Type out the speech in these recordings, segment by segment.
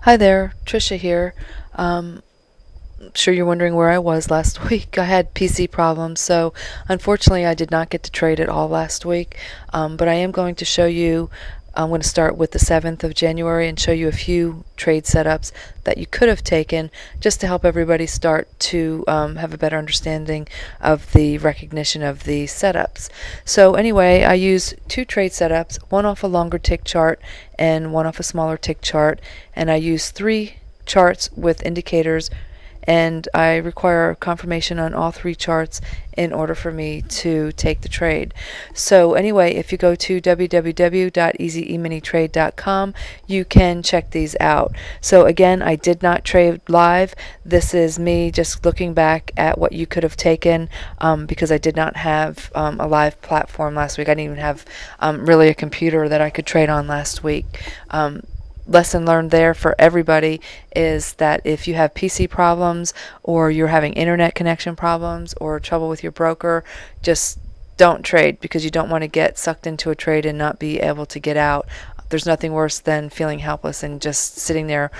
Hi there, Trisha here. Sure you're wondering where I was last week. I had PC problems, so unfortunately I did not get to trade at all last week. But I am going to show you. I'm going to start with the 7th of January and show you a few trade setups that you could have taken just to help everybody start to have a better understanding of the recognition of the setups. So anyway, I use two trade setups, one off a longer tick chart and one off a smaller tick chart, and I use three charts with indicators, and I require confirmation on all three charts in order for me to take the trade. So anyway, if you go to www.easyemintrade.com, you can check these out. So again, I did not trade live. This is me just looking back at what you could have taken, because I did not have a live platform last week. I didn't even have really a computer that I could trade on last week. Lesson learned there for everybody is that if you have PC problems or you're having internet connection problems or trouble with your broker, just don't trade, because you don't want to get sucked into a trade and not be able to get out. There's nothing worse than feeling helpless and just sitting there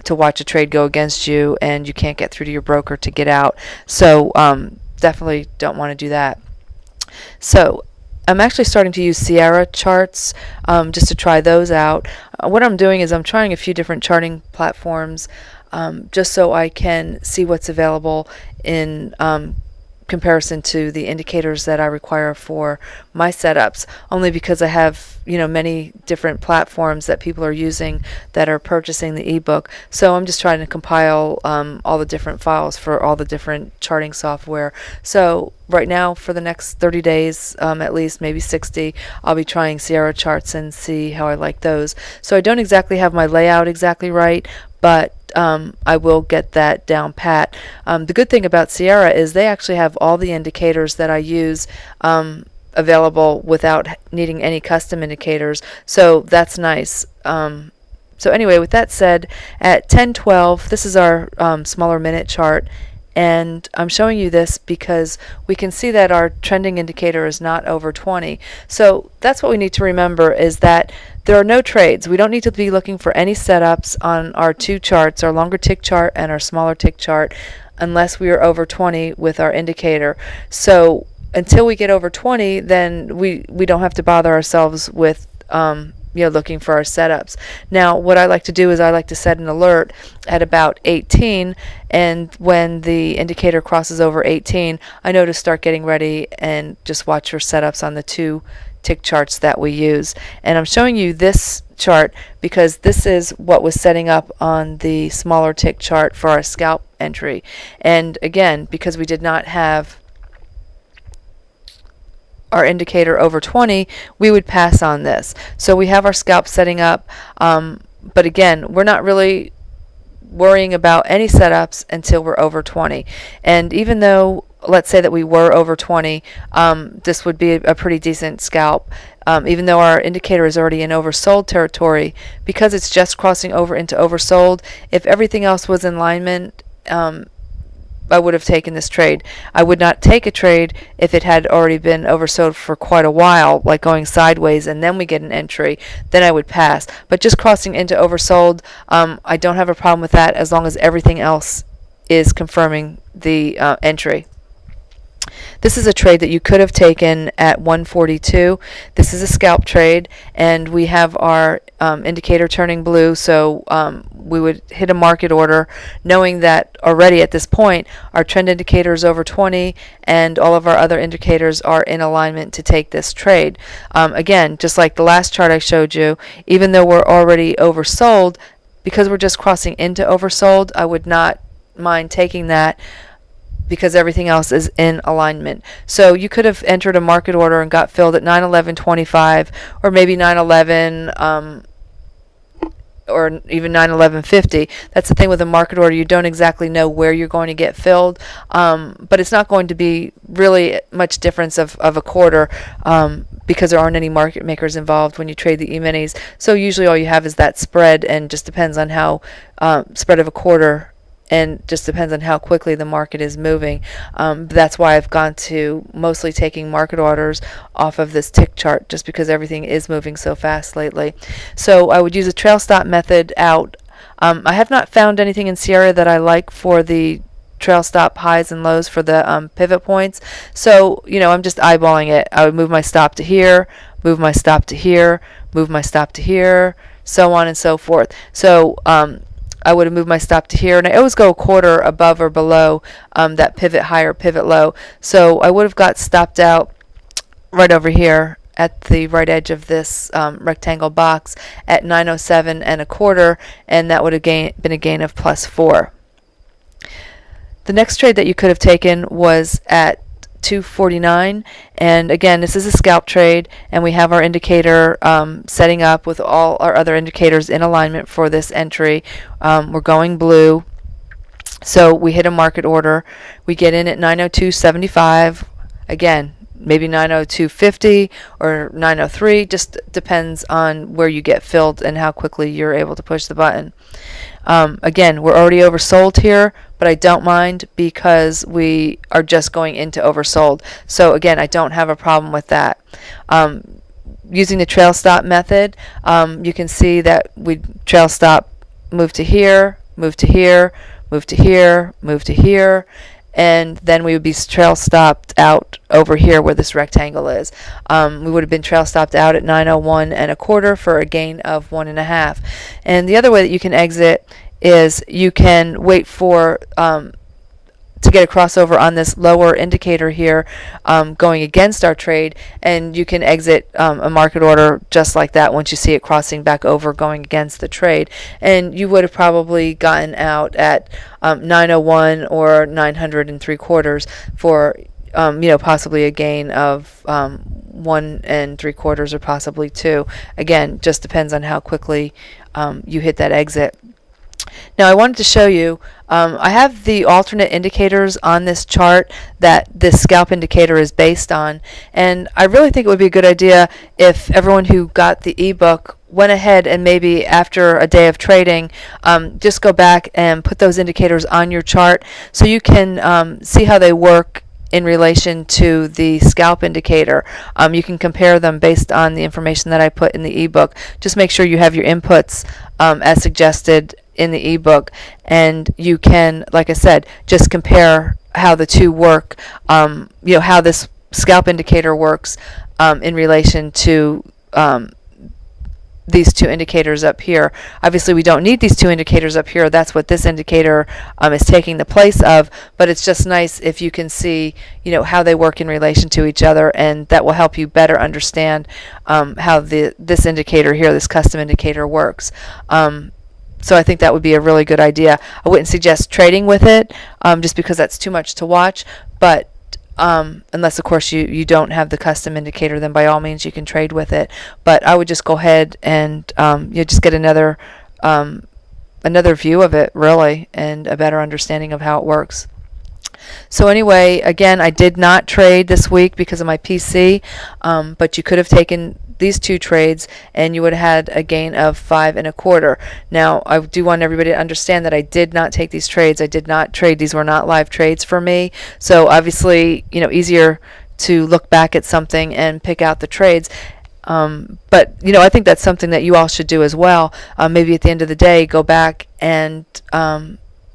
to watch a trade go against you and you can't get through to your broker to get out. So definitely don't want to do that. So I'm actually starting to use Sierra charts just to try those out. What I'm doing is I'm trying a few different charting platforms just so I can see what's available in comparison to the indicators that I require for my setups, only because I have many different platforms that people are using that are purchasing the ebook. So I'm just trying to compile all the different files for all the different charting software. So right now, for the next 30 days, at least maybe 60, I'll be trying Sierra charts and see how I like those. So I don't exactly have my layout exactly right, but I will get that down pat. The good thing about Sierra is they actually have all the indicators that I use available without needing any custom indicators, so that's nice. So anyway, with that said, at 10:12, this is our smaller minute chart, and I'm showing you this because we can see that our trending indicator is not over 20. So that's what we need to remember, is that there are no trades. We don't need to be looking for any setups on our two charts, our longer tick chart and our smaller tick chart, unless we are over 20 with our indicator. So until we get over 20, then we don't have to bother ourselves with looking for our setups. Now, what I like to do is I like to set an alert at about 18, and when the indicator crosses over 18, I know to start getting ready and just watch your setups on the two tick charts that we use. And I'm showing you this chart because this is what was setting up on the smaller tick chart for our scalp entry. And again, because we did not have our indicator over 20, we would pass on this. So we have our scalp setting up, but again, we're not really worrying about any setups until we're over 20. And even though, let's say that we were over 20, this would be a pretty decent scalp. Even though our indicator is already in oversold territory, because it's just crossing over into oversold, if everything else was in alignment, I would have taken this trade. I would not take a trade if it had already been oversold for quite a while, like going sideways and then we get an entry, then I would pass. But just crossing into oversold, I don't have a problem with that as long as everything else is confirming the entry. This is a trade that you could have taken at 142. This is a scalp trade, and we have our indicator turning blue, so we would hit a market order knowing that already at this point our trend indicator is over 20 and all of our other indicators are in alignment to take this trade. Again, just like the last chart I showed you, even though we're already oversold, because we're just crossing into oversold, I would not mind taking that because everything else is in alignment. So you could have entered a market order and got filled at 911.25 or maybe 911 or even 911.50. That's the thing with a market order. You don't exactly know where you're going to get filled, but it's not going to be really much difference of a quarter because there aren't any market makers involved when you trade the E-minis. So usually all you have is that spread, and just depends on how spread of a quarter, and just depends on how quickly the market is moving. That's why I've gone to mostly taking market orders off of this tick chart, just because everything is moving so fast lately. So I would use a trail stop method out I have not found anything in Sierra that I like for the trail stop highs and lows for the pivot points. So, I'm just eyeballing it. I would move my stop to here, move my stop to here, move my stop to here, so on and so forth. So, I would have moved my stop to here, and I always go a quarter above or below that pivot high or pivot low. So I would have got stopped out right over here at the right edge of this rectangle box at 907 and a quarter, and that would have been a gain of +4. The next trade that you could have taken was at 249, and again, this is a scalp trade, and we have our indicator setting up with all our other indicators in alignment for this entry. We're going blue, so we hit a market order. We get in at 902.75. Again, maybe 902.50 or 903, just depends on where you get filled and how quickly you're able to push the button. Again, we're already oversold here, but I don't mind because we are just going into oversold. So again, I don't have a problem with that. Using the trail stop method, you can see that we trail stop, move to here, move to here, move to here, move to here, and then we would be trail stopped out over here where this rectangle is. We would have been trail stopped out at 901 and a quarter for a gain of 1.5. And the other way that you can exit is you can wait for to get a crossover on this lower indicator here going against our trade, and you can exit a market order just like that once you see it crossing back over going against the trade, and you would have probably gotten out at 901 or 903/4 for possibly a gain of 1 3/4 or possibly 2. Again, just depends on how quickly you hit that exit. Now I wanted to show you, I have the alternate indicators on this chart that this scalp indicator is based on, and I really think it would be a good idea if everyone who got the ebook went ahead and maybe after a day of trading just go back and put those indicators on your chart so you can see how they work in relation to the scalp indicator. You can compare them based on the information that I put in the ebook. Just make sure you have your inputs as suggested in the ebook, and you can, like I said, just compare how the two work, how this scalp indicator works in relation to these two indicators up here. Obviously we don't need these two indicators up here. That's what this indicator is taking the place of, but it's just nice if you can see how they work in relation to each other, and that will help you better understand how this indicator here, this custom indicator, works. So I think that would be a really good idea. I wouldn't suggest trading with it just because that's too much to watch, but unless of course you don't have the custom indicator, then by all means you can trade with it. But I would just go ahead and just get another view of it, really, and a better understanding of how it works. So anyway, again, I did not trade this week because of my PC, but you could have taken these two trades and you would have had a gain of 5 1/4. Now I do want everybody to understand that I did not take these trades. I did not trade. These were not live trades for me. So obviously, easier to look back at something and pick out the trades. But I think that's something that you all should do as well. Maybe at the end of the day, go back and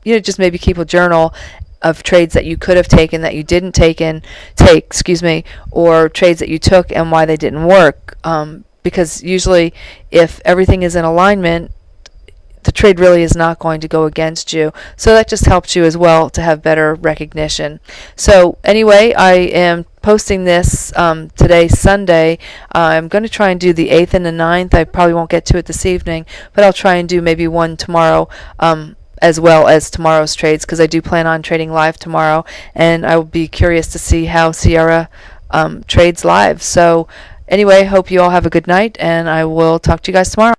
just maybe keep a journal of trades that you could have taken that you didn't take, or trades that you took and why they didn't work. Because usually if everything is in alignment, the trade really is not going to go against you. So that just helps you as well to have better recognition. So anyway, I am posting this today, Sunday. I'm going to try and do the 8th and the 9th. I probably won't get to it this evening, but I'll try and do maybe one tomorrow, as well as tomorrow's trades, because I do plan on trading live tomorrow, and I will be curious to see how Sierra trades live. So anyway, hope you all have a good night, and I will talk to you guys tomorrow.